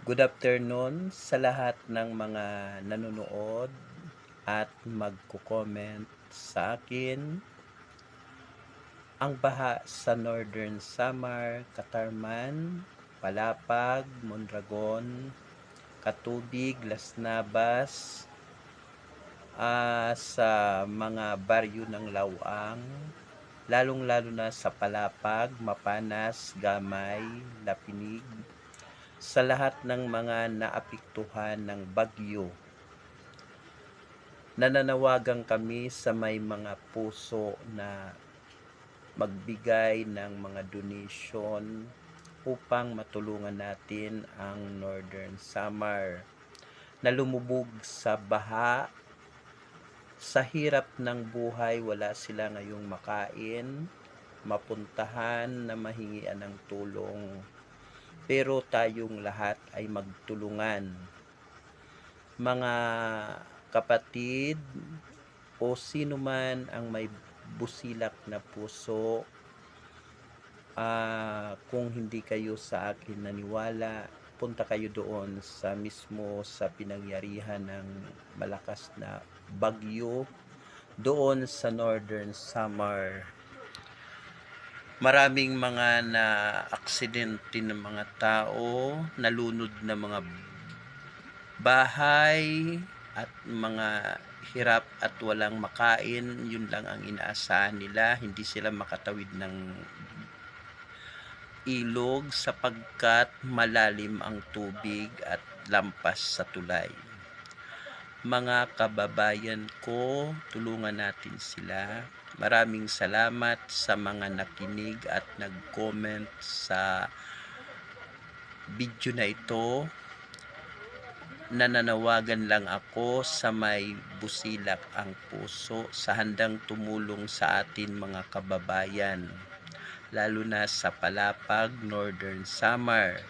Good afternoon sa lahat ng mga nanonood at magko-comment sa akin. Ang baha sa Northern Samar, Katarman, Palapag, Mondragon, Katubig, Las Navas, sa mga baryo ng Lawang, lalong-lalo na sa Palapag, Mapanas, Gamay, Lapinig, sa lahat ng mga naapektuhan ng bagyo. Nananawagan kami sa may mga puso na magbigay ng mga donation upang matulungan natin ang Northern Samar na lumubog sa baha. Sa hirap ng buhay, wala sila ngayong makain, mapuntahan na mahingian ng tulong. Pero tayong lahat ay magtulungan. Mga kapatid o sino man ang may busilak na puso, kung hindi kayo sa akin naniwala, punta kayo doon sa mismo sa pinangyarihan ng malakas na bagyo doon sa Northern Samar. Maraming mga na-aksidente ng mga tao, nalunod na mga bahay at mga hirap at walang makain. Yun lang ang inaasahan nila, hindi sila makatawid ng ilog sapagkat malalim ang tubig at lampas sa tulay. Mga kababayan ko, tulungan natin sila. Maraming salamat sa mga nakinig at nag-comment sa video na ito. Nananawagan lang ako sa may busilak ang puso sa handang tumulong sa atin mga kababayan, lalo na sa Palapag, Northern Samar.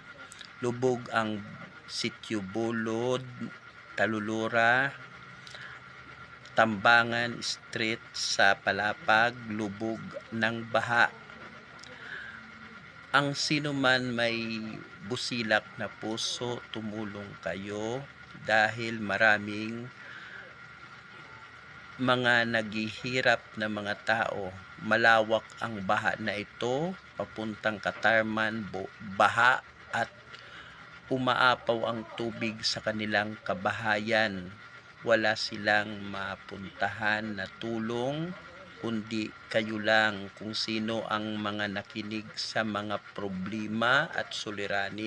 Lubog ang Sitio Bulod, Talulura, Tambangan Street sa Palapag, lubog ng baha. Ang sino man may busilak na puso, tumulong kayo dahil maraming mga naghihirap na mga tao. Malawak ang baha na ito, papuntang Katarman, baha at umaapaw ang tubig sa kanilang kabahayan. Wala silang mapuntahan na tulong, kundi kayo lang kung sino ang mga nakinig sa mga problema at suliranin